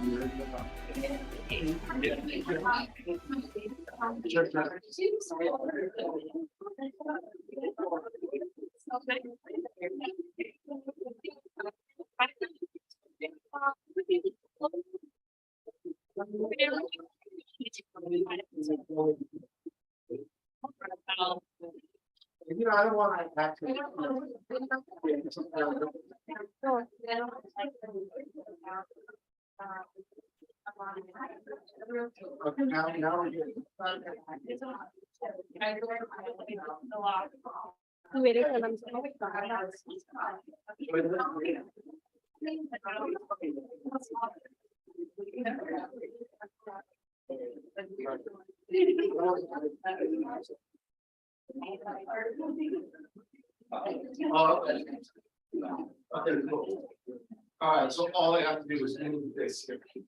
You know, I don't want to actually. Okay, now we're good. Waiting for them. Oh, okay. Okay, cool. All right, so all I have to do is move this. Okay.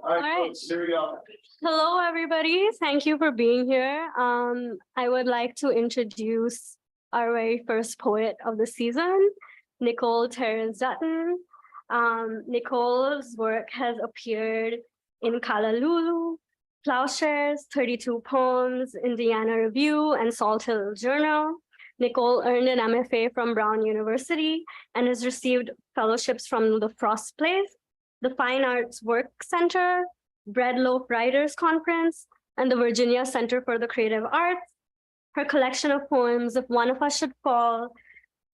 All right, right. folks, here we go. Hello, everybody. Thank you for being here. I would like to introduce our very first poet of the season, Nicole Terez Dutton. Nicole's work has appeared in Callaloo, Ploughshares, 32 Poems, Indiana Review, and Salt Hill Journal. Nicole earned an MFA from Brown University and has received fellowships from the Frost Place, the Fine Arts Work Center, Loaf Writers Conference, and the Virginia Center for the Creative Arts. Her collection of poems, If One of Us Should Fall,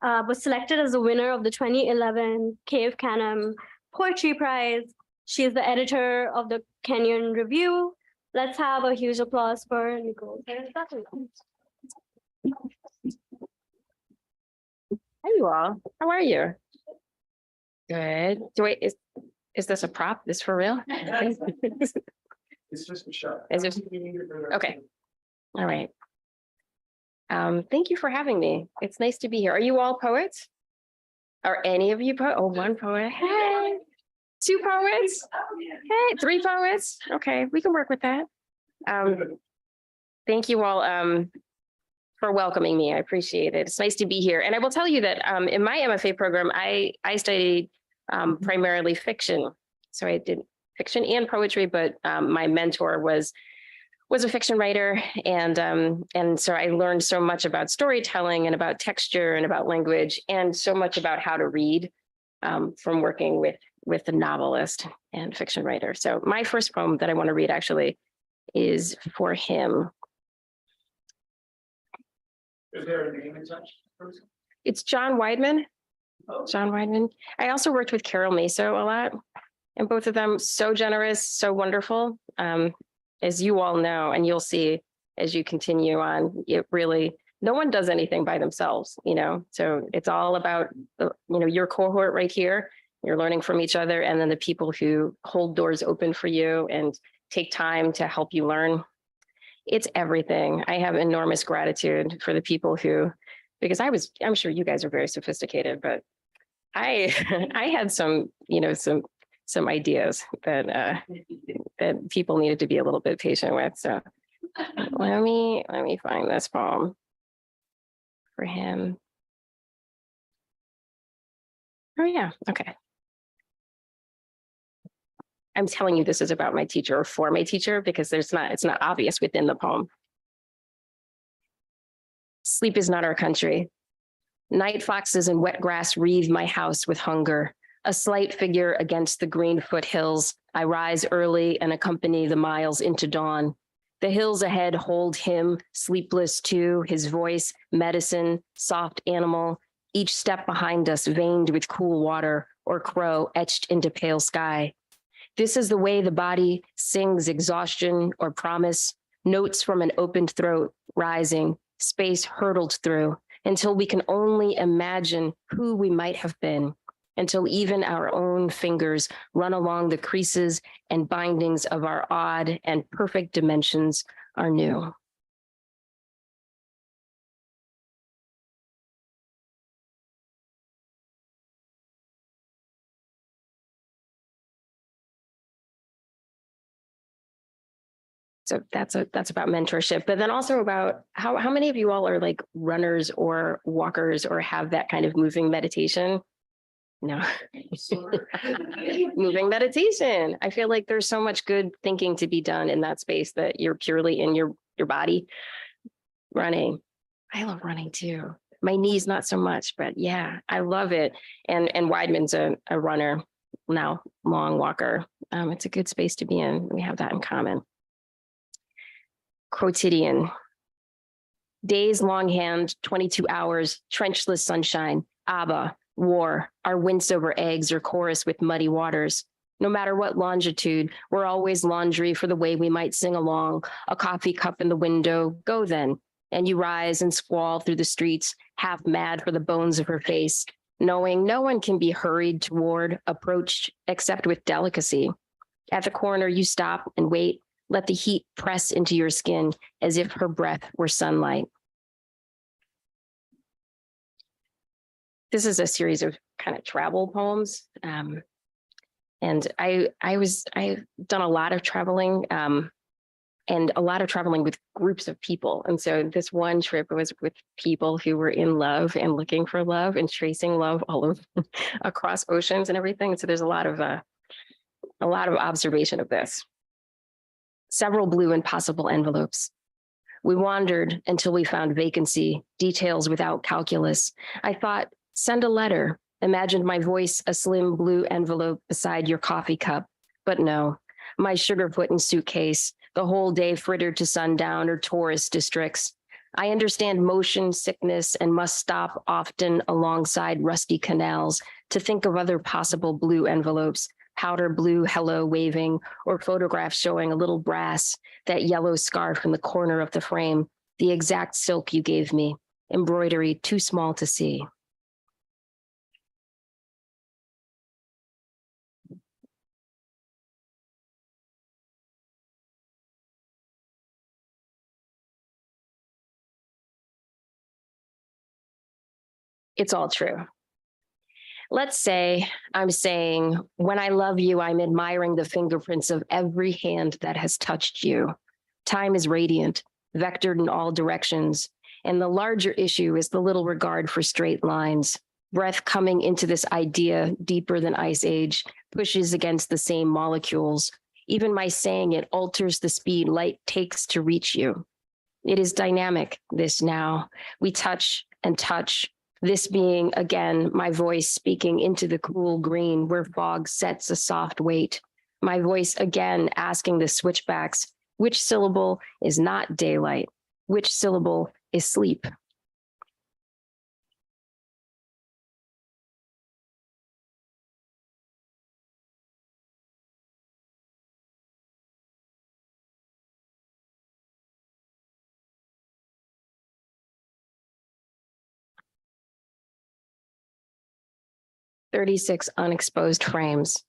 was selected as the winner of the 2011 Cave Canem Poetry Prize. She is the editor of the Kenyon Review. Let's have a huge applause for Nicole Terez Dutton. Hi, you all. How are you? Good. Is this a prop? This for real? It's just a shot. Is it? Okay. All right. Thank you for having me. It's nice to be here. Are you all poets? Are any of you Oh, one poet. Hey. Two poets. Hey, three poets. Okay, we can work with that. Thank you all for welcoming me. I appreciate it. It's nice to be here. And I will tell you that in my MFA program, I studied primarily fiction. So I did fiction and poetry, but my mentor was a fiction writer. And so I learned so much about storytelling and about texture and about language and so much about how to read from working with the novelist and fiction writer. So my first poem that I want to read actually is for him. Is there a name attached? It's John Weidman. Oh. John Weidman. I also worked with Carol Meso a lot, and both of them so generous, so wonderful. As you all know, and you'll see as you continue on, it really, no one does anything by themselves, you know? So it's all about, your cohort right here. You're learning from each other, and then the people who hold doors open for you and take time to help you learn. It's everything. I have enormous gratitude for the people who, because I'm sure you guys are very sophisticated, but I had some ideas that that people needed to be a little bit patient with. So let me find this poem for him. Oh yeah, okay. I'm telling you this is about my teacher or for my teacher because it's not obvious within the poem. Sleep is not our country. Night foxes and wet grass wreathe my house with hunger. A slight figure against the green foothills. I rise early and accompany the miles into dawn. The hills ahead hold him, sleepless too, his voice, medicine, soft animal, each step behind us veined with cool water or crow etched into pale sky. This is the way the body sings exhaustion or promise, notes from an opened throat rising, space hurtled through, until we can only imagine who we might have been, until even our own fingers run along the creases and bindings of our odd and perfect dimensions are new. So that's about mentorship, but then also about how many of you all are like runners or walkers or have that kind of moving meditation? No. Moving meditation. I feel like there's so much good thinking to be done in that space that you're purely in your body. Running. I love running too. My knees, not so much, but yeah, I love it. And Weidman's a runner, now long walker. It's a good space to be in. We have that in common. Quotidian. Days longhand, 22 hours, trenchless sunshine, Abba, war, our wince over eggs or chorus with muddy waters. No matter what longitude, we're always laundry for the way we might sing along, a coffee cup in the window, go then. And you rise and squall through the streets, half mad for the bones of her face, knowing no one can be hurried toward, approached, except with delicacy. At the corner, you stop and wait, let the heat press into your skin as if her breath were sunlight. This is a series of kind of travel poems. And I've done a lot of traveling and a lot of traveling with groups of people. And so this one trip was with people who were in love and looking for love and tracing love all over across oceans and everything. So there's a lot of observation of this. Several blue impossible envelopes. We wandered until we found vacancy, details without calculus. I thought, send a letter, imagined my voice a slim blue envelope beside your coffee cup. But no, my sugar-foot and suitcase, the whole day frittered to sundown or tourist districts. I understand motion sickness and must stop often alongside rusty canals to think of other possible blue envelopes, powder blue hello waving, or photographs showing a little brass, that yellow scarf in the corner of the frame, the exact silk you gave me, embroidery too small to see. It's all true. Let's say I'm saying, when I love you, I'm admiring the fingerprints of every hand that has touched you. Time is radiant, vectored in all directions. And the larger issue is the little regard for straight lines. Breath coming into this idea deeper than ice age, pushes against the same molecules. Even my saying it alters the speed light takes to reach you. It is dynamic, this now. We touch and touch. This being, again, my voice speaking into the cool green where fog sets a soft weight. My voice again asking the switchbacks, which syllable is not daylight? Which syllable is sleep? "36 unexposed frames.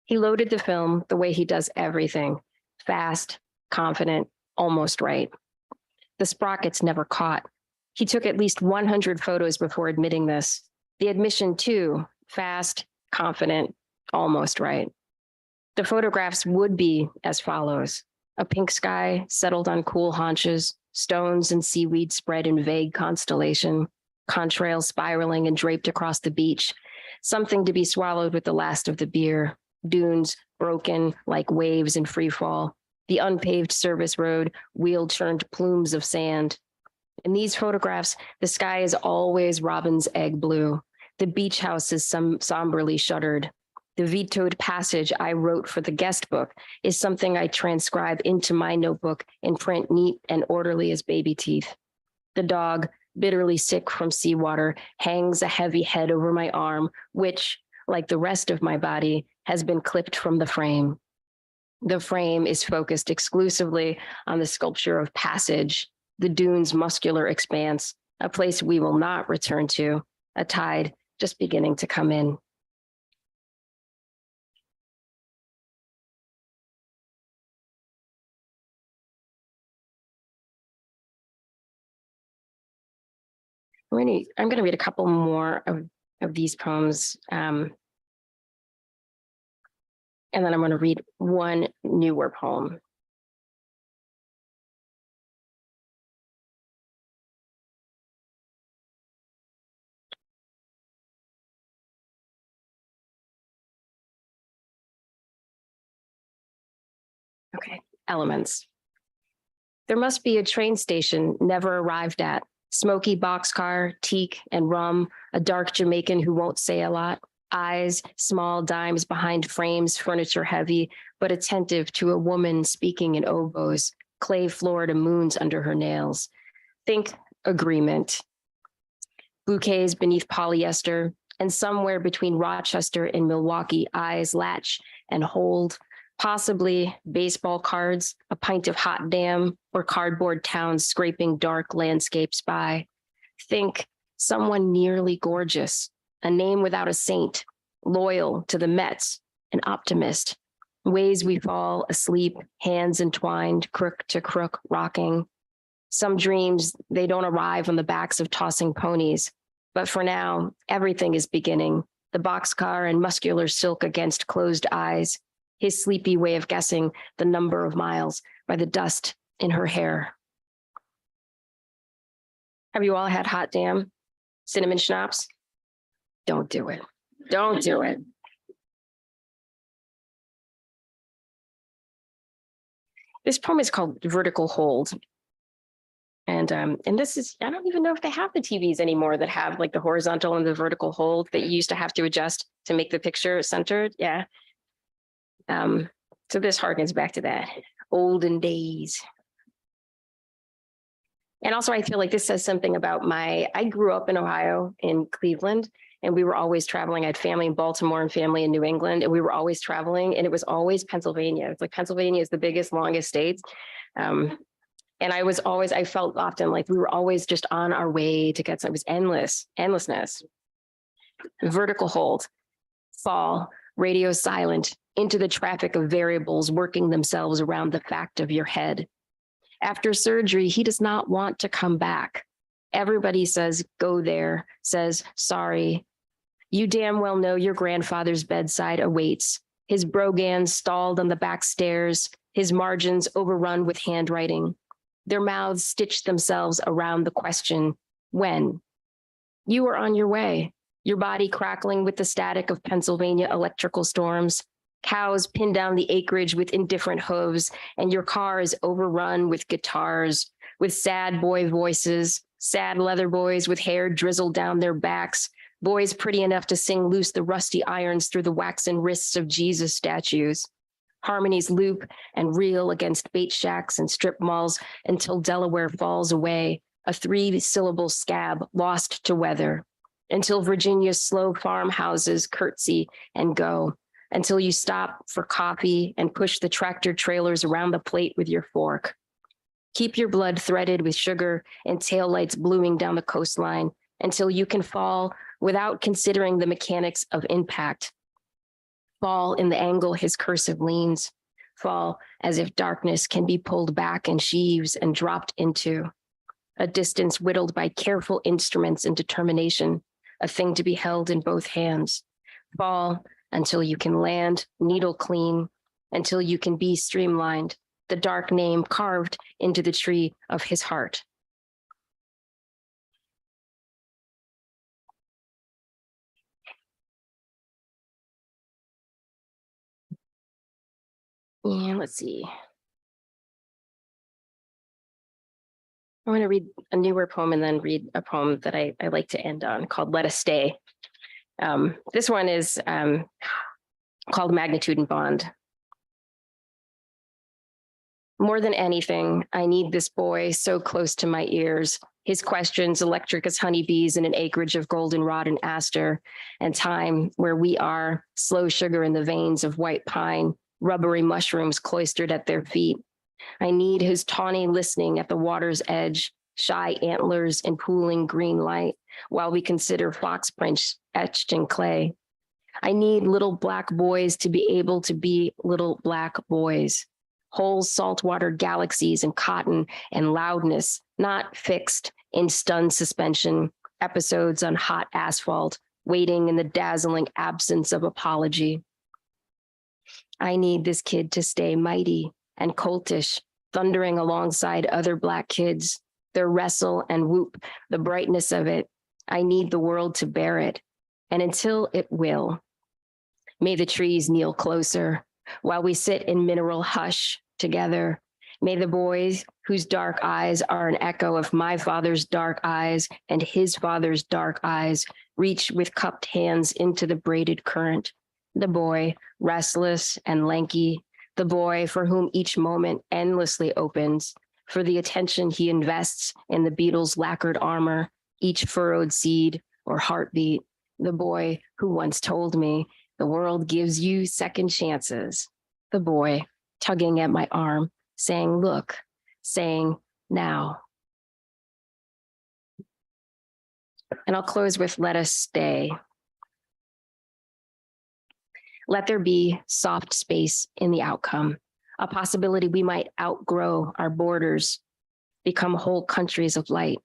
He loaded the film the way he does everything, fast, confident, almost right. The sprockets never caught. He took at least 100 photos before admitting this. The admission too, fast, confident, almost right. The photographs would be as follows: a pink sky settled on cool haunches, stones and seaweed spread in vague constellation, contrails spiraling and draped across the beach, something to be swallowed with the last of the beer, dunes broken like waves in free fall, the unpaved service road, wheel-churned plumes of sand. In these photographs, the sky is always robin's egg blue. The beach house is somberly shuttered. The vetoed passage I wrote for the guest book is something I transcribe into my notebook in print neat and orderly as baby teeth. The dog, bitterly sick from seawater, hangs a heavy head over my arm, which, like the rest of my body, has been clipped from the frame. The frame is focused exclusively on the sculpture of passage, the dune's muscular expanse, a place we will not return to, a tide just beginning to come in. I'm going to read a couple more of these poems, and then I'm going to read one newer poem. Okay, elements. There must be a train station never arrived at. Smoky boxcar, teak and rum, a dark Jamaican who won't say a lot. Eyes, small dimes behind frames, furniture heavy, but attentive to a woman speaking in oboes, clay floored moons under her nails. Think agreement. Bouquets beneath polyester, and somewhere between Rochester and Milwaukee, eyes latch and hold, possibly baseball cards, a pint of hot damn, or cardboard towns scraping dark landscapes by. Think someone nearly gorgeous, a name without a saint, loyal to the Mets, an optimist. Ways we fall asleep, hands entwined, crook to crook, rocking. Some dreams, they don't arrive on the backs of tossing ponies. But for now, everything is beginning. The boxcar and muscular silk against closed eyes. His sleepy way of guessing the number of miles by the dust in her hair. Have you all had hot damn? Cinnamon schnapps? Don't do it. Don't do it. This poem is called Vertical Hold. And this is, I don't even know if they have the TVs anymore that have like the horizontal and the vertical hold that you used to have to adjust to make the picture centered. Yeah. So this harkens back to that olden days. And also I feel like this says something about I grew up in Ohio, in Cleveland, and we were always traveling. I had family in Baltimore and family in New England, and we were always traveling, and it was always Pennsylvania. It's like Pennsylvania is the biggest, longest state. And I felt often like we were always just on our way to get some, it was endlessness. Vertical hold, fall, radio silent, into the traffic of variables working themselves around the fact of your head. After surgery, he does not want to come back. Everybody says, go there, says, sorry. You damn well know your grandfather's bedside awaits. His brogan stalled on the back stairs, his margins overrun with handwriting. Their mouths stitched themselves around the question, when? You are on your way, your body crackling with the static of Pennsylvania electrical storms. Cows pin down the acreage with indifferent hooves, and your car is overrun with guitars, with sad boy voices, sad leather boys with hair drizzled down their backs, boys pretty enough to sing loose the rusty irons through the waxen wrists of Jesus statues. Harmonies loop and reel against bait shacks and strip malls until Delaware falls away, a 3-syllable scab lost to weather, until Virginia's slow farmhouses curtsy and go, until you stop for coffee and push the tractor trailers around the plate with your fork. Keep your blood threaded with sugar and taillights blooming down the coastline until you can fall without considering the mechanics of impact. Fall in the angle his cursive leans, fall as if darkness can be pulled back in sheaves and dropped into, a distance whittled by careful instruments and determination, a thing to be held in both hands. Fall until you can land needle clean, until you can be streamlined, the dark name carved into the tree of his heart. And let's see. I want to read a newer poem and then read a poem that I like to end on called Let Us Stay. This one is called Magnitude and Bond. More than anything, I need this boy so close to my ears. His questions electric as honeybees in an acreage of goldenrod and aster, and time where we are, slow sugar in the veins of white pine, rubbery mushrooms cloistered at their feet. I need his tawny listening at the water's edge, shy antlers and pooling green light, while we consider fox prints etched in clay. I need little black boys to be able to be little black boys. Whole saltwater galaxies and cotton and loudness, not fixed in stunned suspension, episodes on hot asphalt, waiting in the dazzling absence of apology. I need this kid to stay mighty and coltish, thundering alongside other Black kids, their wrestle and whoop, the brightness of it. I need the world to bear it. And until it will, may the trees kneel closer while we sit in mineral hush, together. May the boys whose dark eyes are an echo of my father's dark eyes and his father's dark eyes reach with cupped hands into the braided current. The boy, restless and lanky, the boy for whom each moment endlessly opens, for the attention he invests in the beetle's lacquered armor, each furrowed seed or heartbeat. The boy who once told me the world gives you second chances. The boy tugging at my arm, saying, look, saying, now. And I'll close with let us stay. Let there be soft space in the outcome, a possibility we might outgrow our borders, become whole countries of light.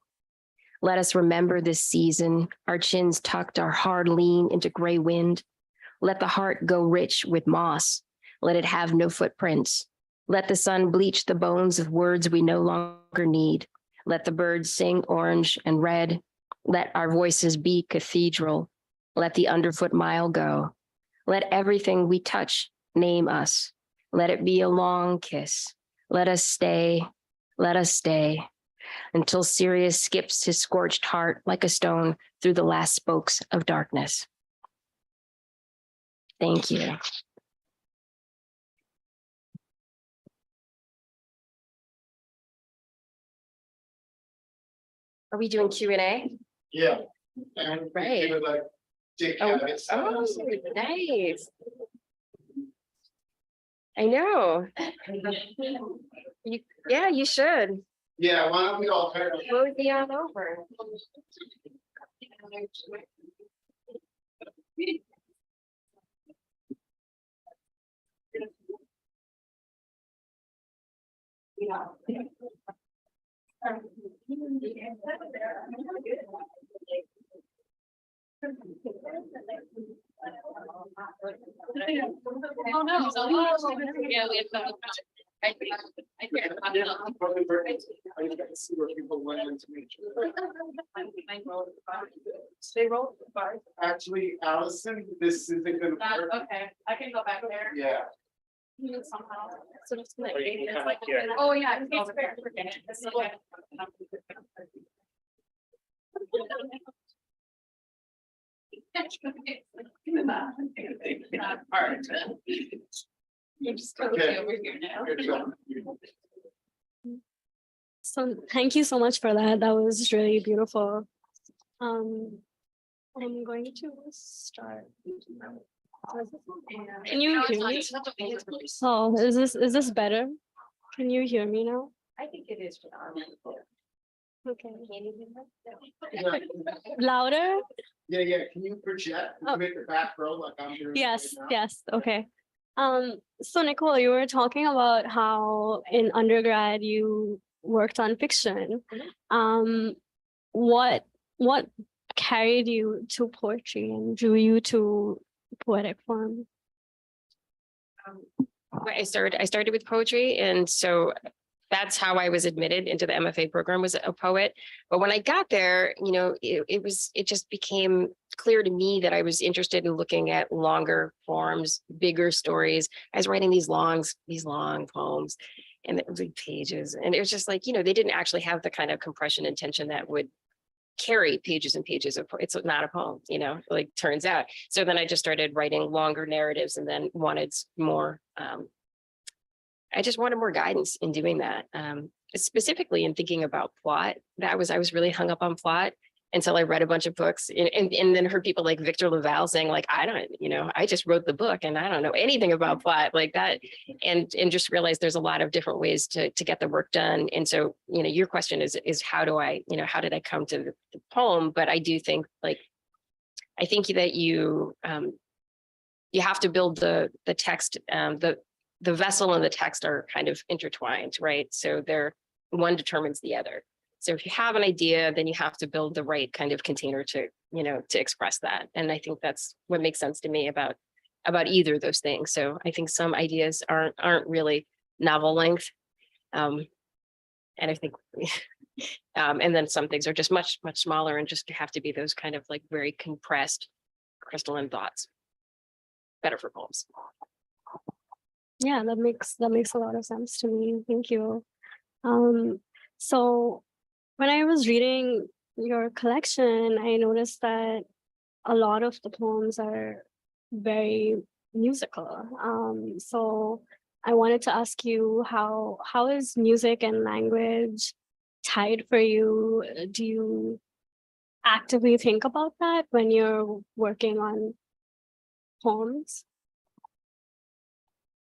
Let us remember this season, our chins tucked, our hard lean into gray wind. Let the heart go rich with moss. Let it have no footprints. Let the sun bleach the bones of words we no longer need. Let the birds sing orange and red. Let our voices be cathedral. Let the underfoot mile go. Let everything we touch name us. Let it be a long kiss. Let us stay until Sirius skips his scorched heart like a stone through the last spokes of darkness. Thank you. Are we doing Q&A? Yeah. And Right. we would like Dick Oh, Abbott's, nice. I know. Yeah, you should. yeah, why don't we all turn? Mosey on over. Oh, no. Yeah, we have. I Yeah, probably very- I just got to see where people went into nature. They rolled the bar. Actually, Allison, this isn't gonna work. Okay, I can go back there. Yeah. Somehow. So just like, Or you can it's come like, here. oh, yeah. It's fair, forget it. This is like- Hard. You're just Okay. over here now. Here you go. So thank you so much for that. That was really beautiful. I'm going to start. Can you hear me? Oh, is this better? Can you hear me now? I think it is for our Okay. Yeah, Louder? yeah, can you project, Oh. make the back row like I'm doing? Yes, right now? yes, okay. So Nicole, you were talking about how in undergrad you worked on fiction. What carried you to poetry and drew you to poetic form? I started with poetry, and so that's how I was admitted into the MFA program, was a poet. But when I got there, it just became clear to me that I was interested in looking at longer forms, bigger stories. I was writing these long poems, and it was like pages, and it was just like, they didn't actually have the kind of compression and tension that would carry pages and pages of, it's not a poem, like turns out. So then I just started writing longer narratives, and then wanted more, I just wanted more guidance in doing that. Specifically in thinking about plot. I was really hung up on plot until I read a bunch of books, and then heard people like Victor Laval saying like, I just wrote the book and I don't know anything about plot like that. And just realized there's a lot of different ways to get the work done. And so, your question is how did I come to the poem? But I do think I think that you have to build the text, the vessel and the text are kind of intertwined, right? So one determines the other. So if you have an idea, then you have to build the right kind of container to express that. And I think that's what makes sense to me about either of those things. So I think some ideas aren't really novel length. And I think, and then some things are just much, much smaller and just have to be those kind of like very compressed crystalline thoughts. Better for poems. Yeah, that makes a lot of sense to me. Thank you. So when I was reading your collection, I noticed that a lot of the poems are very musical. So I wanted to ask you how is music and language tied for you? Do you actively think about that when you're working on poems?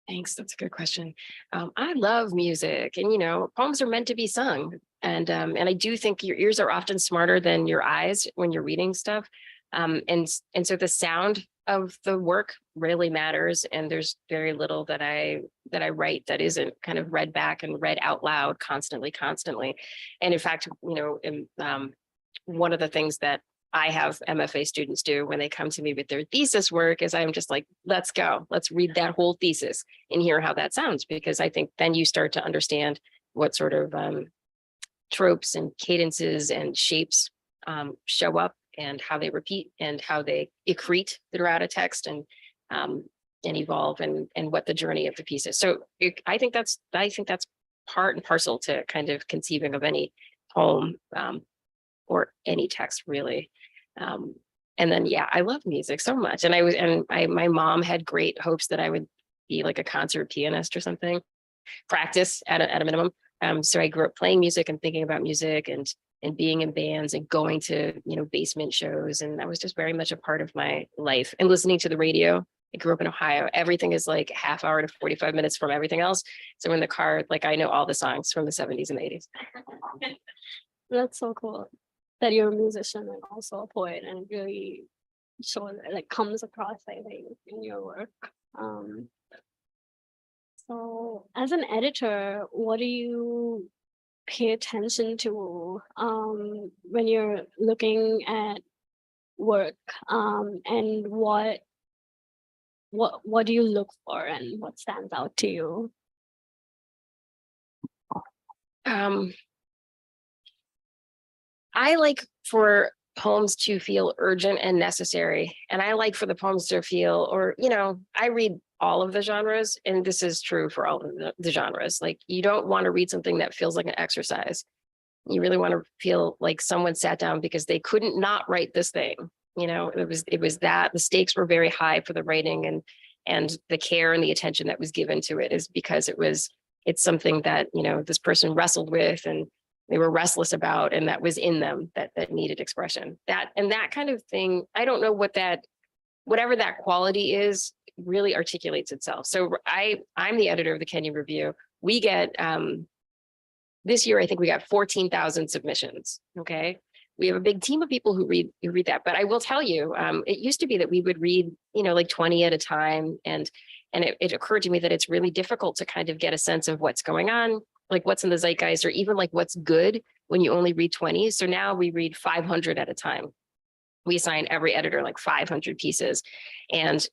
Thanks. That's a good question. I love music, and poems are meant to be sung. And I do think your ears are often smarter than your eyes when you're reading stuff. And so the sound of the work really matters. And there's very little that I write that isn't kind of read back and read out loud constantly. And in fact, one of the things that I have MFA students do when they come to me with their thesis work is I'm just like, let's go, let's read that whole thesis and hear how that sounds, because I think then you start to understand what sort of tropes and cadences and shapes show up, and how they repeat and how they accrete throughout a text and evolve, and what the journey of the piece is. So I think that's part and parcel to kind of conceiving of any poem or any text really. And then, yeah, I love music so much. And my mom had great hopes that I would be like a concert pianist or something, practice at a minimum. So I grew up playing music and thinking about music and being in bands and going to, basement shows. And that was just very much a part of my life, and listening to the radio. I grew up in Ohio. Everything is like half hour to 45 minutes from everything else. So in the car, like I know all the songs from the 70s and 80s. That's so cool that you're a musician and also a poet, and it really shows, like, comes across, I think, in your work. So as an editor, what do you pay attention to when you're looking at work, and what do you look for, and what stands out to you? I like for poems to feel urgent and necessary. And I like for the poems to feel, I read all of the genres, and this is true for all of the genres. Like, you don't want to read something that feels like an exercise. You really want to feel like someone sat down because they couldn't not write this thing. It was that the stakes were very high for the writing, and the care and the attention that was given to it is because it's something that, this person wrestled with and they were restless about, and that was in them that needed expression. That kind of thing. I don't know whatever that quality is, really articulates itself. So I'm the editor of the Kenyon Review. We get this year, I think we got 14,000 submissions. Okay. We have a big team of people who read that. But I will tell you, it used to be that we would read, like 20 at a time. And it occurred to me that it's really difficult to kind of get a sense of what's going on, like what's in the zeitgeist, or even like what's good when you only read 20. So now we read 500 at a time. We assign every editor like 500 pieces. And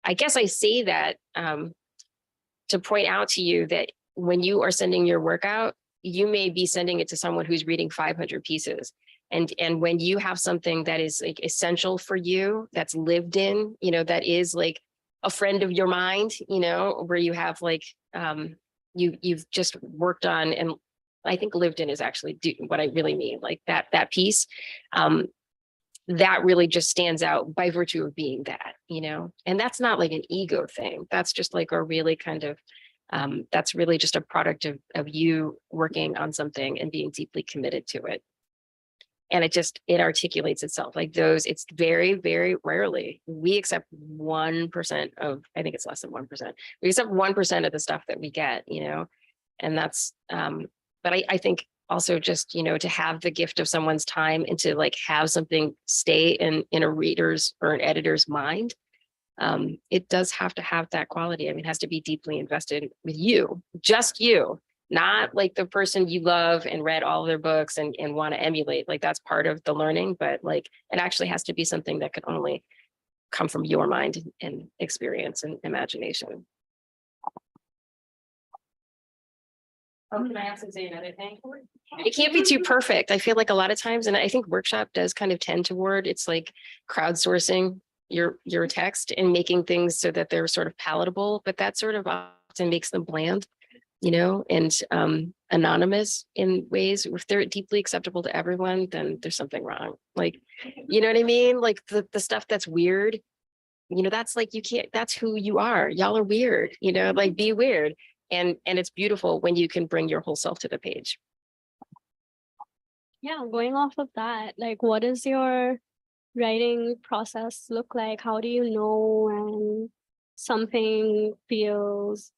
I guess I say that to point out to you that when you are sending your work out, you may be sending it to someone who's reading 500 pieces. And when you have something that is like essential for you, that's lived in, that is like a friend of your mind, where you have like, you've just worked on, and I think lived in is actually what I really mean, like that piece, that really just stands out by virtue of being that, and that's not like an ego thing. That's just like a really kind of, that's really just a product of you working on something and being deeply committed to it. And it articulates itself like those. It's very, very rarely we accept 1% of, I think it's less than 1%. We accept 1% of the stuff that we get, and that's, but I think also just, to have the gift of someone's time and to like have something stay in a reader's or an editor's mind. It does have to have that quality. I mean, it has to be deeply invested with you, just you, not like the person you love and read all their books and want to emulate. Like, that's part of the learning, but like, it actually has to be something that could only come from your mind and experience and imagination. Can I also say another thing? It can't be too perfect. I feel like a lot of times, and I think workshop does kind of tend toward, it's like crowdsourcing your text and making things so that they're sort of palatable, but that sort of often makes them bland, and anonymous in ways. If they're deeply acceptable to everyone, then there's something wrong. Like, you know what I mean? Like the stuff that's weird, that's like, you can't, that's who you are. Y'all are weird, like be weird. And it's beautiful when you can bring your whole self to the page. Yeah, going off of that, like, what does your writing process look like? How do you know when something feels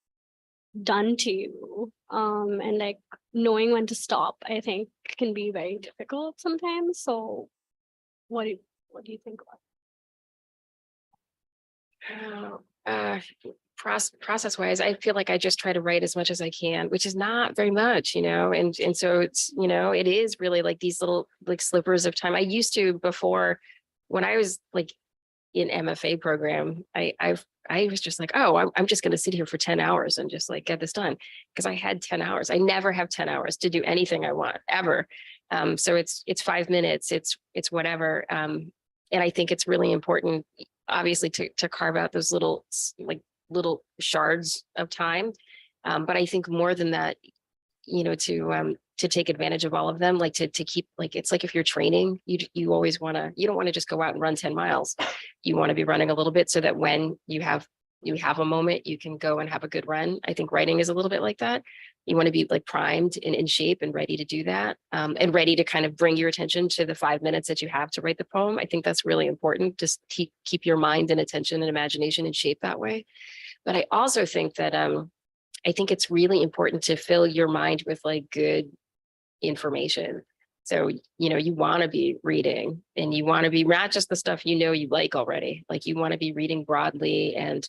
done to you? And like knowing when to stop, I think can be very difficult sometimes. So what do you think about? Process wise, I feel like I just try to write as much as I can, which is not very much, and so it's, it is really like these little like slippers of time. I used to, before, when I was like in MFA program, I was just like, oh, I'm just going to sit here for 10 hours and just like get this done, because I had 10 hours. I never have 10 hours to do anything I want ever. So it's 5 minutes, it's whatever. And I think it's really important, obviously, to carve out those little shards of time. But I think more than that, to take advantage of all of them, like to keep, like, it's like if you're training, you always want to, you don't want to just go out and run 10 miles. You want to be running a little bit so that when you have a moment, you can go and have a good run. I think writing is a little bit like that. You want to be like primed and in shape and ready to do that, and ready to kind of bring your attention to the 5 minutes that you have to write the poem. I think that's really important. Just keep your mind and attention and imagination in shape that way. But I also think that I think it's really important to fill your mind with like good information. So, you want to be reading, and you want to be not just the stuff you like already. Like, you want to be reading broadly and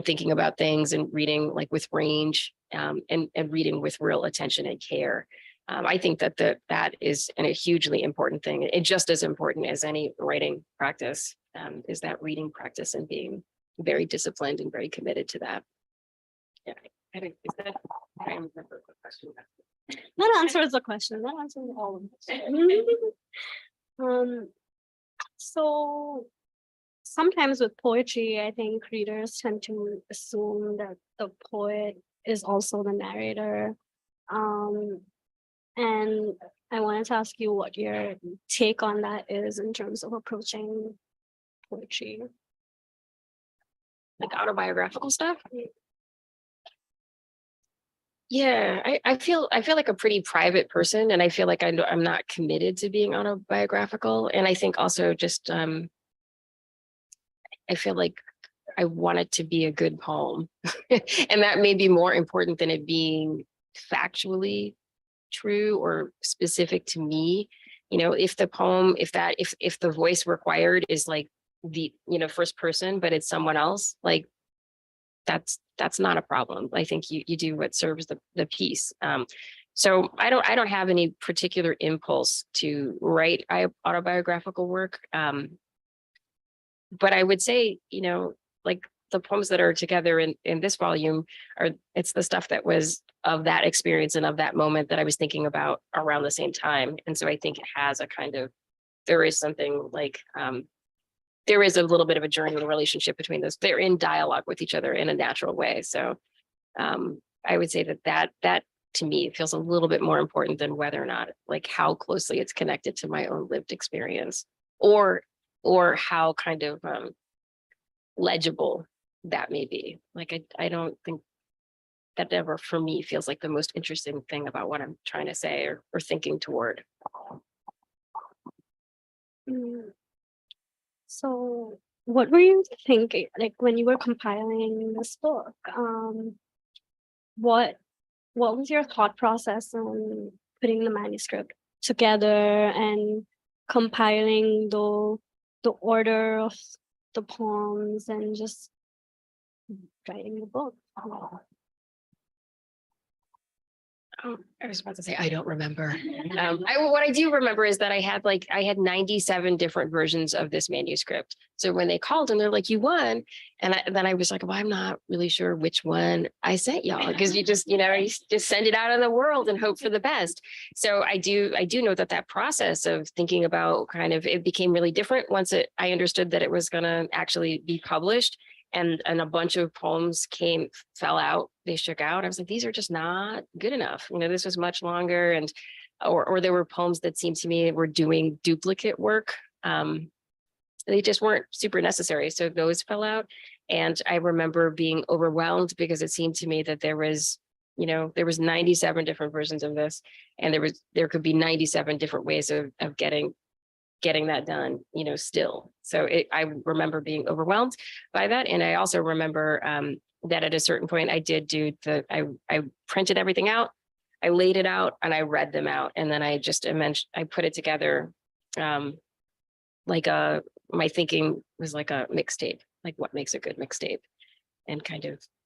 thinking about things, and reading like with range, and reading with real attention and care. I think that is a hugely important thing, and just as important as any writing practice, is that reading practice and being very disciplined and very committed to that. Yeah, I think I remember the question. That answers the question. That answers all of them. So sometimes with poetry, I think readers tend to assume that the poet is also the narrator. And I wanted to ask you what your take on that is in terms of approaching poetry. Like autobiographical stuff? Yeah, I feel like a pretty private person, and I feel like I'm not committed to being autobiographical. And I think also just I feel like I want it to be a good poem. And that may be more important than it being factually true or specific to me. If the poem, if the voice required is like the first person, but it's someone else, like that's not a problem. I think you do what serves the piece. So I don't have any particular impulse to write autobiographical work. But I would say, like the poems that are together in this volume it's the stuff that was of that experience and of that moment that I was thinking about around the same time. And so I think it has a kind of, there is something like, there is a little bit of a journey and relationship between those. They're in dialogue with each other in a natural way. So I would say that to me feels a little bit more important than whether or not, like, how closely it's connected to my own lived experience, or how kind of legible that may be. Like, I don't think that ever for me feels like the most interesting thing about what I'm trying to say or thinking toward. So what were you thinking, like, when you were compiling this book? What was your thought process on putting the manuscript together and compiling the order of the poems and just writing the book? Oh, I was about to say, I don't remember. What I do remember is that I had 97 different versions of this manuscript. So when they called and they're like, you won. And then I was like, well, I'm not really sure which one I sent y'all, because you just send it out in the world and hope for the best. So I do know that process of thinking about it became really different once I understood that it was going to actually be published. And a bunch of poems fell out, they shook out. I was like, these are just not good enough. This was much longer. And, or there were poems that seemed to me were doing duplicate work. They just weren't super necessary. So those fell out. And I remember being overwhelmed because it seemed to me that there was 97 different versions of this. And there could be 97 different ways of getting that done, still. So I remember being overwhelmed by that. And I also remember that at a certain point I did I printed everything out, I laid it out, and I read them out. And then I put it together my thinking was like a mixtape, like what makes a good mixtape. And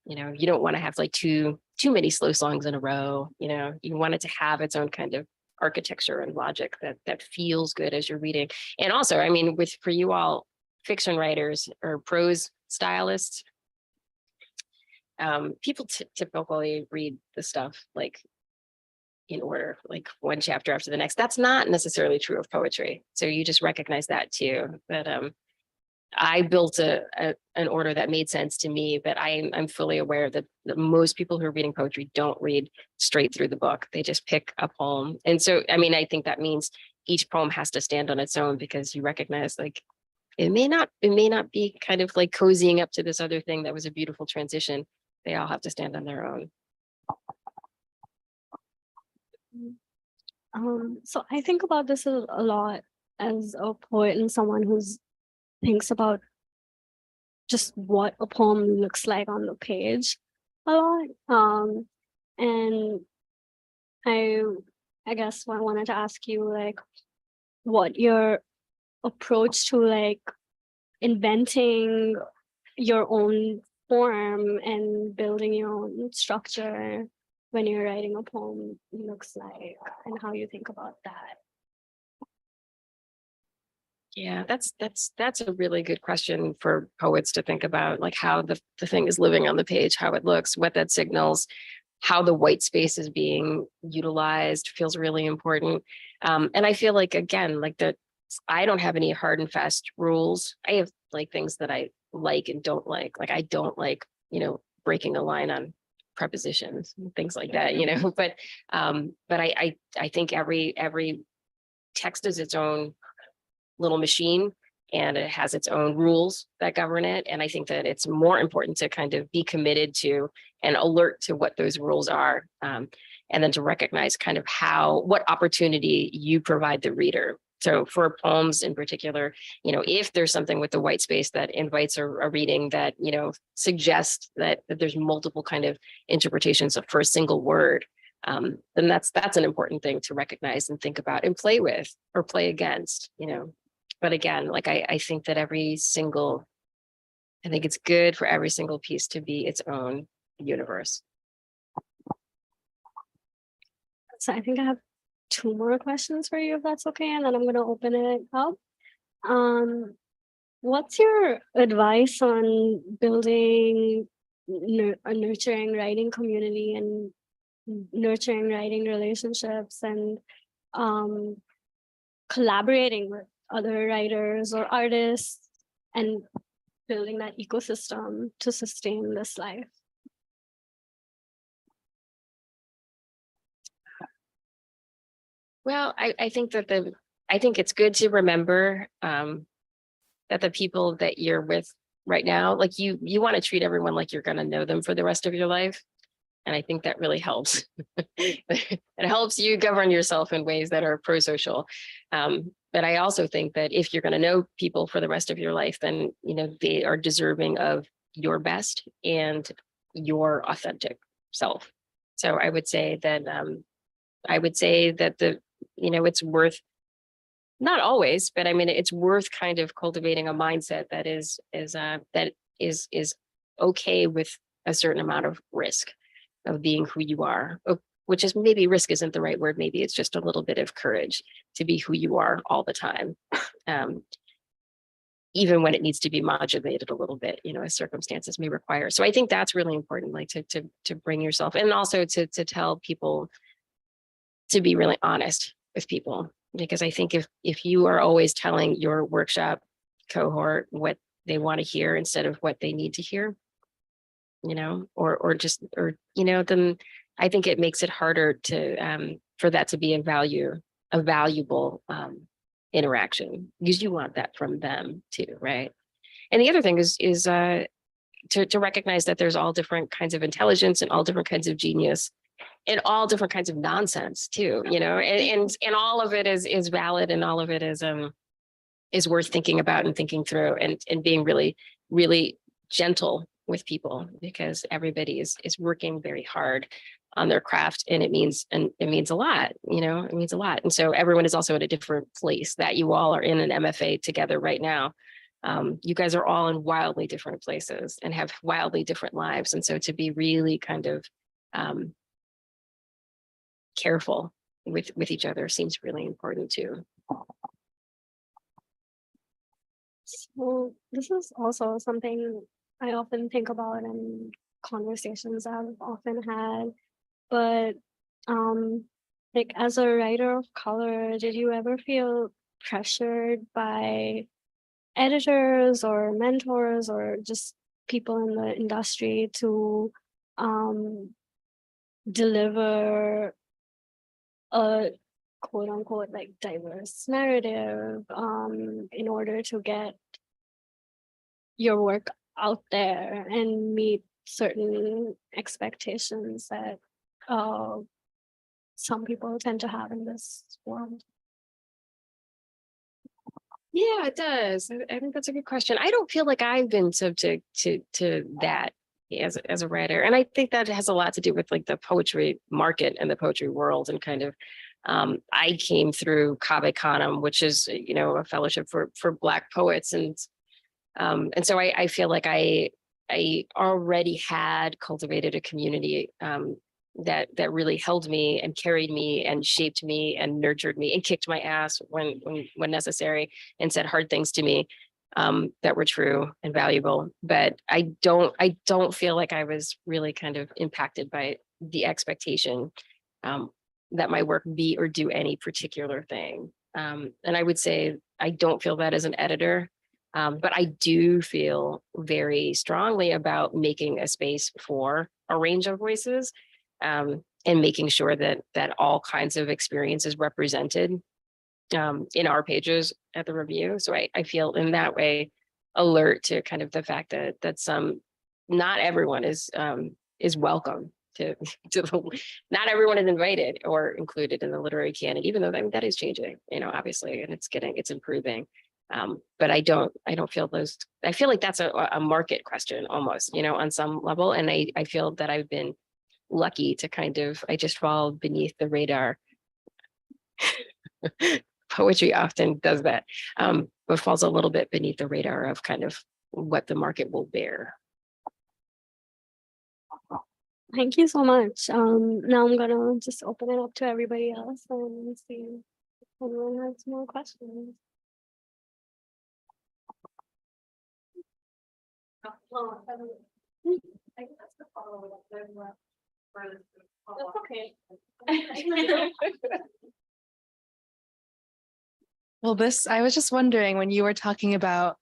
you don't want to have like too many slow songs in a row. You want it to have its own kind of architecture and logic that feels good as you're reading. And also, for you all fiction writers or prose stylists, people typically read the stuff like in order, like one chapter after the next. That's not necessarily true of poetry. So you just recognize that too. But I built an order that made sense to me, but I'm fully aware that most people who are reading poetry don't read straight through the book. They just pick a poem. And so, I think that means each poem has to stand on its own, because you recognize like it may not be kind of like cozying up to this other thing that was a beautiful transition. They all have to stand on their own. So I think about this a lot as a poet and someone who's thinks about just what a poem looks like on the page a lot. And I guess I wanted to ask you like what your approach to like inventing your own form and building your own structure when you're writing a poem looks like, and how you think about that. Yeah, that's a really good question for poets to think about, like how the thing is living on the page, how it looks, what that signals, how the white space is being utilized feels really important. And I feel like, again, like that, I don't have any hard and fast rules. I have like things that I like and don't like. Like I don't like, breaking a line on prepositions and things like that, but I think every text is its own little machine, and it has its own rules that govern it. And I think that it's more important to kind of be committed to and alert to what those rules are. And then to recognize kind of what opportunity you provide the reader. So for poems in particular, if there's something with the white space that invites a reading that, suggests that there's multiple kind of interpretations for a single word, then that's an important thing to recognize and think about and play with or play against, But again, like I think that I think it's good for every single piece to be its own universe. So I think I have 2 more questions for you, if that's okay, and then I'm going to open it up. What's your advice on building a nurturing writing community and nurturing writing relationships and collaborating with other writers or artists and building that ecosystem to sustain this life? Well, I think that I think it's good to remember that the people that you're with right now, like you want to treat everyone like you're going to know them for the rest of your life. And I think that really helps. It helps you govern yourself in ways that are pro-social. But I also think that if you're going to know people for the rest of your life, then, they are deserving of your best and your authentic self. So I would say that it's worth, not always, but it's worth kind of cultivating a mindset that is okay with a certain amount of risk of being who you are, which is maybe risk isn't the right word. Maybe it's just a little bit of courage to be who you are all the time. Even when it needs to be modulated a little bit, as circumstances may require. So I think that's really important, like to bring yourself, and also to tell people, to be really honest with people, because I think if you are always telling your workshop cohort what they want to hear instead of what they need to hear, then I think it makes it harder to for that to be a valuable interaction, because you want that from them too, right? And the other thing is to recognize that there's all different kinds of intelligence and all different kinds of genius and all different kinds of nonsense too, and all of it is valid, and all of it is worth thinking about and thinking through, and being really, really gentle with people, because everybody is working very hard on their craft, and it means a lot, it means a lot. And so everyone is also at a different place. That you all are in an MFA together right now. You guys are all in wildly different places and have wildly different lives. And so to be really kind of careful with each other seems really important too. So this is also something I often think about in conversations I've often had. But like, as a writer of color, did you ever feel pressured by editors or mentors or just people in the industry to deliver a quote unquote like diverse narrative in order to get your work out there and meet certain expectations that some people tend to have in this world? Yeah, it does. I think that's a good question. I don't feel like I've been subject to that as a writer. And I think that has a lot to do with like the poetry market and the poetry world, and kind of I came through Cave Canem, which is, a fellowship for Black poets. And so I feel like I already had cultivated a community that really held me and carried me and shaped me and nurtured me and kicked my ass when necessary, and said hard things to me that were true and valuable. But I don't feel like I was really kind of impacted by the expectation that my work be or do any particular thing. And I would say I don't feel that as an editor. But I do feel very strongly about making a space for a range of voices, and making sure that all kinds of experiences represented in our pages at the review. So I feel in that way alert to kind of the fact that not everyone is welcome to not everyone is invited or included in the literary canon, even though that is changing, obviously, and it's improving. But I don't feel those. I feel like that's a market question almost, on some level. And I feel that I've been lucky to I just fall beneath the radar. Poetry often does that, but falls a little bit beneath the radar of kind of what the market will bear. Thank you so much. Now I'm gonna just open it up to everybody else and see if anyone has more questions. That's okay. Well, I was just wondering, when you were talking about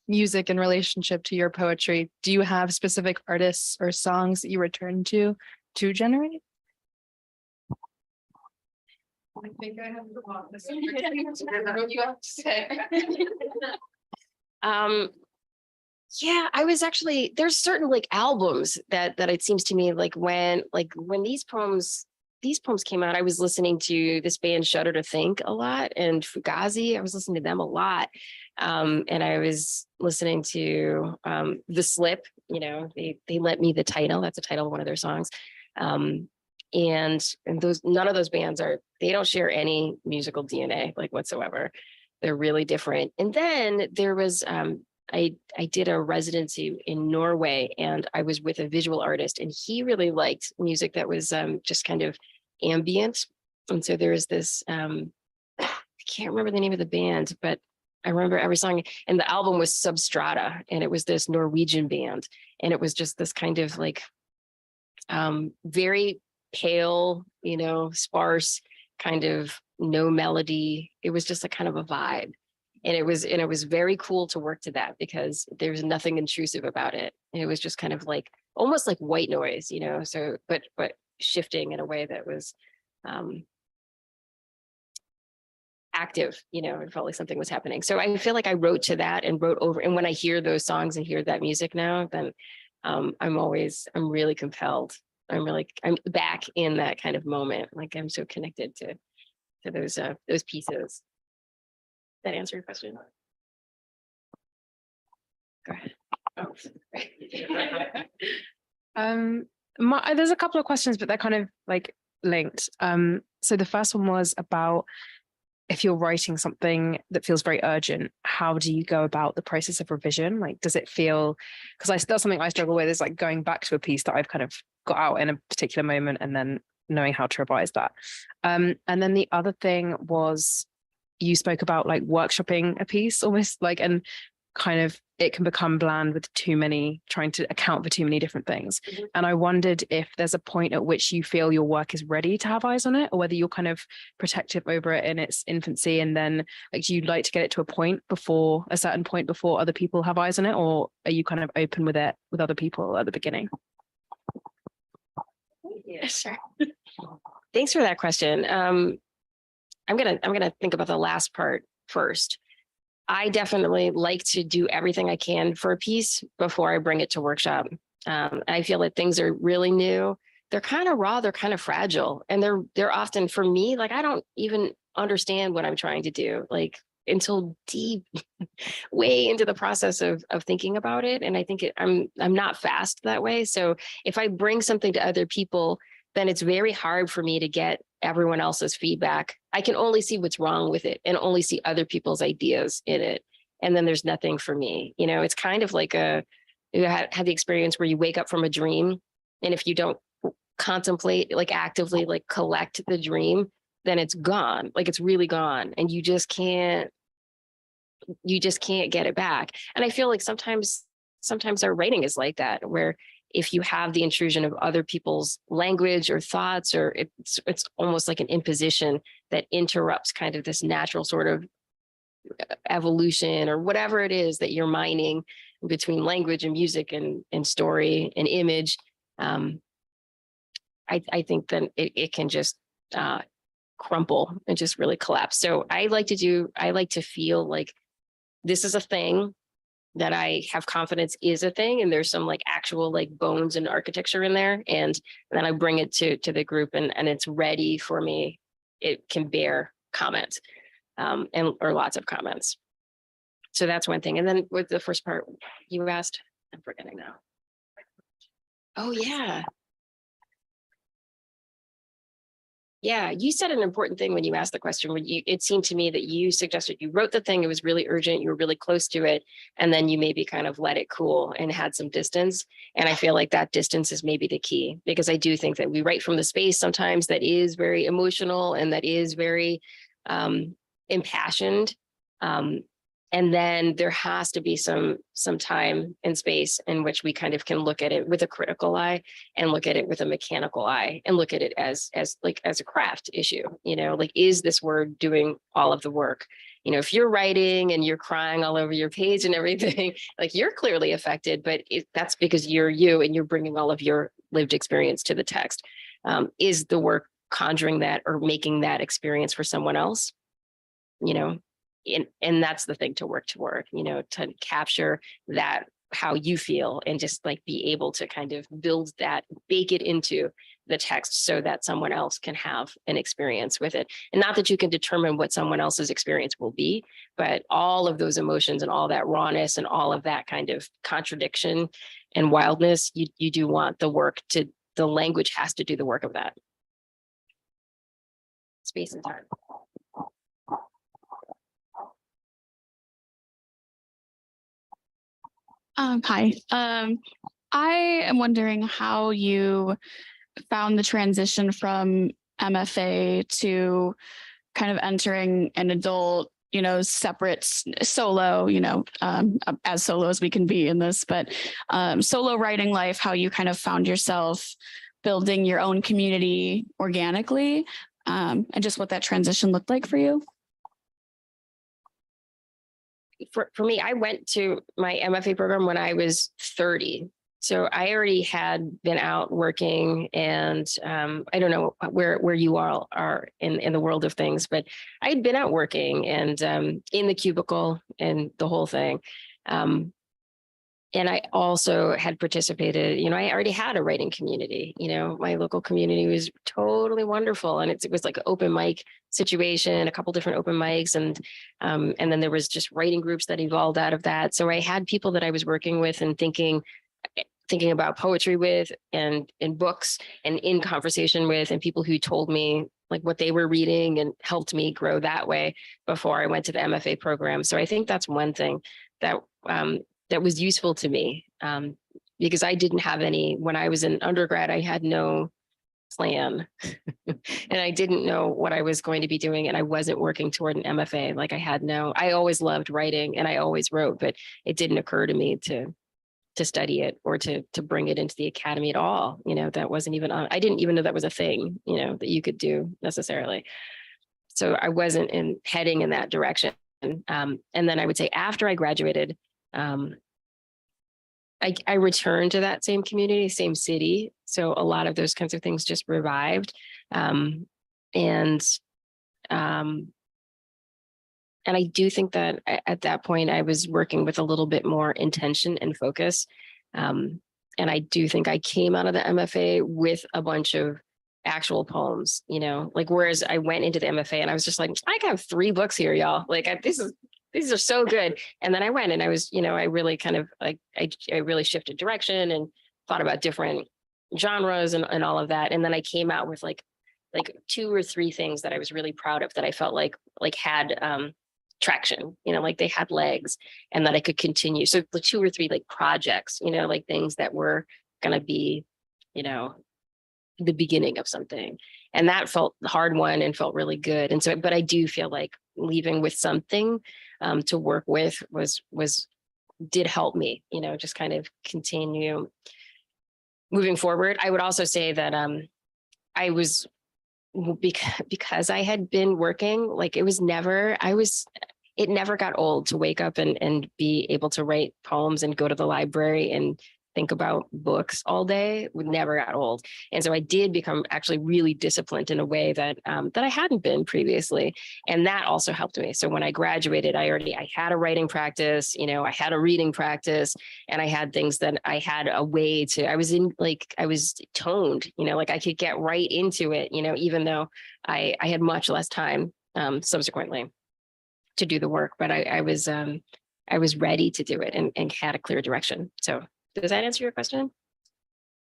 music in relationship to your poetry, do you have specific artists or songs that you return to generate? I think I have to walk this. What you have to say. Yeah, I was actually, there's certain like albums that it seems to me like when these poems came out, I was listening to this band Shudder to Think a lot, and Fugazi, I was listening to them a lot. And I was listening to The Slip, they lent me the title. That's the title of one of their songs. And none of those bands they don't share any musical DNA like whatsoever. They're really different. And then there was I did a residency in Norway, and I was with a visual artist, and he really liked music that was just kind of ambient. And so there was this, I can't remember the name of the band, but I remember every song, and the album was Substrata, and it was this Norwegian band, and it was just this kind of like very pale, sparse, kind of no melody. It was just a kind of a vibe. And it was very cool to work to that because there was nothing intrusive about it. And it was just kind of like almost like white noise, so but shifting in a way that was active, it felt like something was happening. So I feel like I wrote to that and wrote over. And when I hear those songs and hear that music now, then I'm really compelled. I'm back in that kind of moment. Like I'm so connected to those pieces. That answer your question? Go ahead. There's a couple of questions, but they're kind of like linked. So the first one was about if you're writing something that feels very urgent, how do you go about the process of revision? Like, does it feel, because that's something I struggle with, is like going back to a piece that I've kind of got out in a particular moment and then knowing how to revise that. And then the other thing was you spoke about like workshopping a piece almost like, and kind of it can become bland with trying to account for too many different things. Mhm. And I wondered if there's a point at which you feel your work is ready to have eyes on it, or whether you're kind of protective over it in its infancy, and then like do you like to get it to a certain point before other people have eyes on it, or are you kind of open with it with other people at the beginning? Yeah, sure. Thanks for that question. I'm gonna think about the last part first. I definitely like to do everything I can for a piece before I bring it to workshop. I feel that things are really new. They're kind of raw, they're kind of fragile. And they're often, for me, like I don't even understand what I'm trying to do, like until deep way into the process of thinking about it. And I think I'm not fast that way. So if I bring something to other people, then it's very hard for me to get everyone else's feedback. I can only see what's wrong with it and only see other people's ideas in it. And then there's nothing for me. It's kind of like you had the experience where you wake up from a dream. And if you don't contemplate, like actively, like collect the dream, then it's gone. Like it's really gone. And you just can't get it back. And I feel like sometimes our writing is like that, where if you have the intrusion of other people's language or thoughts, or it's almost like an imposition that interrupts kind of this natural sort of evolution or whatever it is that you're mining between language and music and story and image. I think then it can just crumple and just really collapse. So I like to feel like this is a thing that I have confidence is a thing, and there's some like actual like bones and architecture in there, and then I bring it to the group, and it's ready for me. It can bear comment, or lots of comments. So that's one thing. And then with the first part you asked, I'm forgetting now. Oh yeah. Yeah, you said an important thing when you asked the question. It seemed to me that you suggested you wrote the thing, it was really urgent, you were really close to it, and then you maybe kind of let it cool and had some distance. And I feel like that distance is maybe the key, because I do think that we write from the space sometimes that is very emotional and that is very impassioned. And then there has to be some time and space in which we kind of can look at it with a critical eye and look at it with a mechanical eye and look at it as a craft issue. Like, is this word doing all of the work? If you're writing and you're crying all over your page and everything, like you're clearly affected, but that's because you're you and you're bringing all of your lived experience to the text. Is the work conjuring that or making that experience for someone else? And that's the thing to work toward, to capture that, how you feel, and just like be able to kind of build that, bake it into the text so that someone else can have an experience with it. And not that you can determine what someone else's experience will be, but all of those emotions and all that rawness and all of that kind of contradiction and wildness, you do want the language has to do the work of that. Space and time. Hi. I am wondering how you found the transition from MFA to kind of entering an adult, separate solo, as solo as we can be in this, but solo writing life, how you kind of found yourself building your own community organically, and just what that transition looked like for you. For me, I went to my MFA program when I was 30. So I already had been out working, and I don't know where you all are in the world of things, but I had been out working and in the cubicle and the whole thing. And I also had participated, I already had a writing community, my local community was totally wonderful. And it was like an open mic situation, a couple different open mics. And then there was just writing groups that evolved out of that. So I had people that I was working with and thinking about poetry with, and in books and in conversation with, and people who told me like what they were reading and helped me grow that way before I went to the MFA program. So I think that's one thing that that was useful to me, because I didn't have any, when I was in undergrad, I had no plan and I didn't know what I was going to be doing. And I wasn't working toward an MFA. Like I always loved writing and I always wrote, but it didn't occur to me to study it or to bring it into the academy at all. That wasn't even I didn't even know that was a thing, that you could do necessarily. So I wasn't heading in that direction. And then I would say after I graduated, I returned to that same community, same city. So a lot of those kinds of things just revived. And I do think that at that point I was working with a little bit more intention and focus. And I do think I came out of the MFA with a bunch of actual poems, whereas I went into the MFA and I was just like, I have 3 books here, y'all. These are so good. And then I went and I was, I really kind of I really shifted direction and thought about different genres and all of that. And then I came out with like 2 or 3 things that I was really proud of that I felt like had traction, like they had legs and that I could continue. So the 2 or 3 like projects, like things that were going to be, the beginning of something. And that felt hard won and felt really good. And so, but I do feel like leaving with something to work with did help me, just kind of continue moving forward. I would also say that I was, because I had been working, like it never got old to wake up and be able to write poems and go to the library and think about books all day. It never got old. And so I did become actually really disciplined in a way that I hadn't been previously. And that also helped me. So when I graduated, I had a writing practice, I had a reading practice, and I had things that I had a way to, I was toned, I could get right into it, even though I had much less time subsequently to do the work, but I was ready to do it and had a clear direction. So does that answer your question?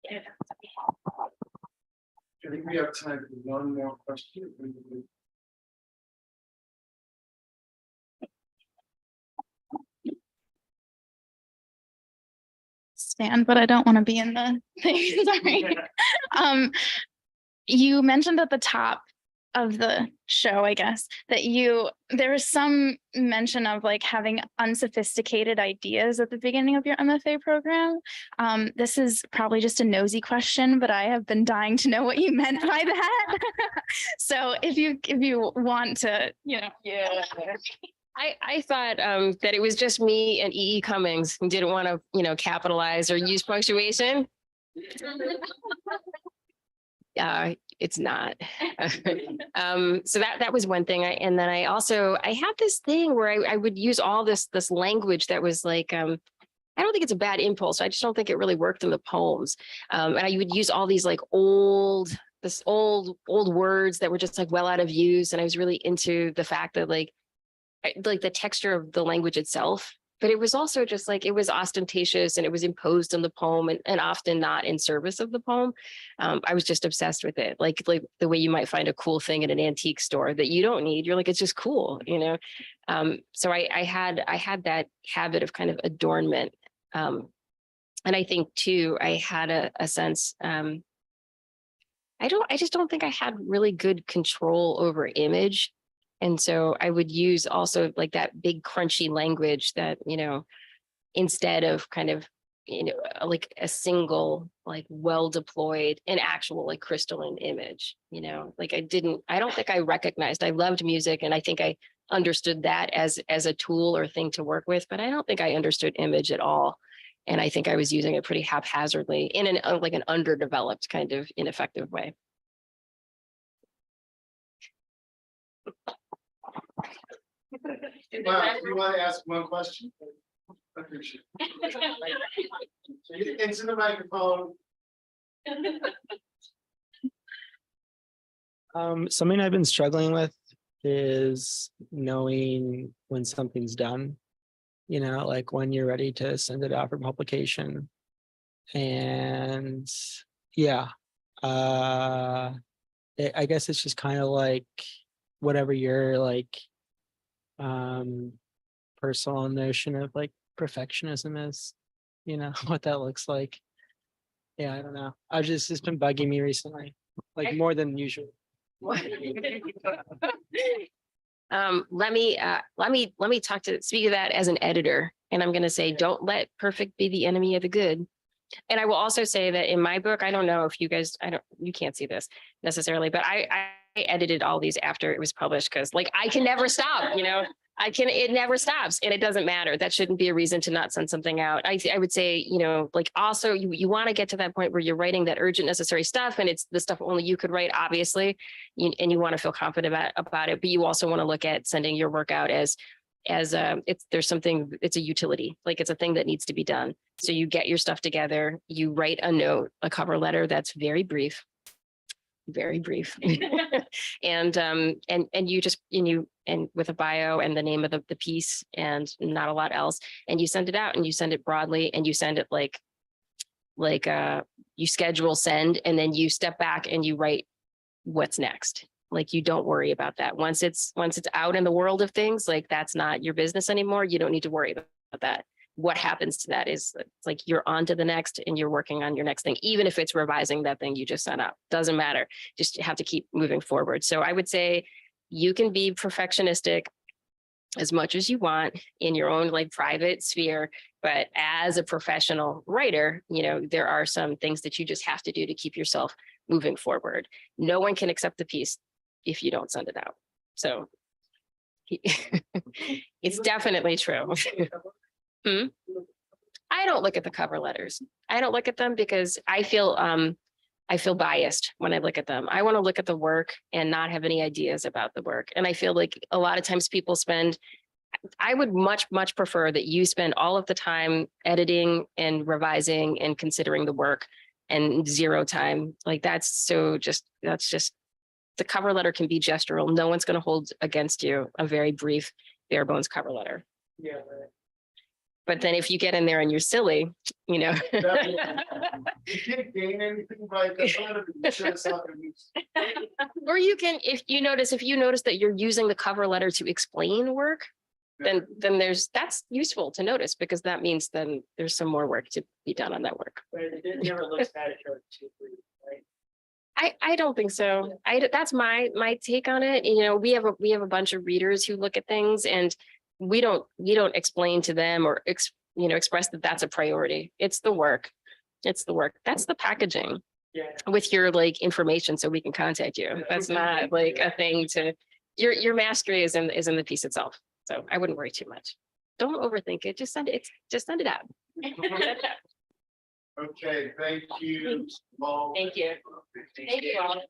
Yeah. I think we have time for one more question. Stand, but I don't want to be in the thing. Sorry. You mentioned at the top of the show, I guess, that there was some mention of like having unsophisticated ideas at the beginning of your MFA program. This is probably just a nosy question, but I have been dying to know what you meant by that. So if you want to, yeah. I thought that it was just me and E.E. Cummings who didn't want to, capitalize or use punctuation. It's not. So that was one thing. And then I had this thing where I would use all this language that was like, I don't think it's a bad impulse. I just don't think it really worked in the poems. And I would use all these like old words that were just like well out of use. And I was really into the fact that like the texture of the language itself, but it was also just like, it was ostentatious and it was imposed on the poem and often not in service of the poem. I was just obsessed with it. Like the way you might find a cool thing at an antique store that you don't need. You're like, it's just cool, So I had that habit of kind of adornment. And I think too, I had a sense, I just don't think I had really good control over image. And so I would use also like that big crunchy language that, instead of kind of, like a single, like well deployed, an actual like crystalline image, like I don't think I recognized, I loved music and I think I understood that as a tool or thing to work with, but I don't think I understood image at all. And I think I was using it pretty haphazardly in like an underdeveloped kind of ineffective way. You want to ask one question? I appreciate it. Into the microphone. Something I've been struggling with is knowing when something's done, like when you're ready to send it out for publication. And yeah, I guess it's just kind of like whatever your like personal notion of like perfectionism is, what that looks like. Yeah, I don't know. It's been bugging me recently, like more than usual. Let me speak of that as an editor. And I'm going to say, don't let perfect be the enemy of the good. And I will also say that in my book, I don't know if you guys, you can't see this necessarily, but I edited all these after it was published because like I can never stop, it never stops and it doesn't matter. That shouldn't be a reason to not send something out. I would say, like also you want to get to that point where you're writing that urgent necessary stuff and it's the stuff only you could write, obviously, and you want to feel confident about it, but you also want to look at sending your work out as it's a utility, like it's a thing that needs to be done. So you get your stuff together, you write a note, a cover letter that's very brief, and with a bio and the name of the piece and not a lot else, and you send it out and you send it broadly and you send it like you schedule send and then you step back and you write what's next. Like you don't worry about that. Once it's out in the world of things, like that's not your business anymore. You don't need to worry about that. What happens to that is it's like you're on to the next and you're working on your next thing, even if it's revising that thing you just sent out. Doesn't matter. Just have to keep moving forward. So I would say you can be perfectionistic as much as you want in your own like private sphere, but as a professional writer, there are some things that you just have to do to keep yourself moving forward. No one can accept the piece if you don't send it out. So it's definitely true. I don't look at the cover letters. I don't look at them because I feel biased when I look at them. I want to look at the work and not have any ideas about the work. And I feel like a lot of times I would much, much prefer that you spend all of the time editing and revising and considering the work and zero time. Like that's just the cover letter can be gestural. No one's going to hold against you a very brief, bare bones cover letter. Yeah. Right. But then if you get in there and you're silly, You can't gain anything by or you can, if you notice that you're using the cover letter to explain work, then that's useful to notice because that means then there's some more work to be done on that work. But it never looks bad if you're too brief, right? I don't think so. That's my take on it. We have a bunch of readers who look at things and we don't explain to them or express that that's a priority. It's the work. That's the packaging with your like information so we can contact you. That's not like a thing to your mastery is in the piece itself. So I wouldn't worry too much. Don't overthink it. Just send it. Just send it out. Okay, thank you all. Thank you. Thank you all.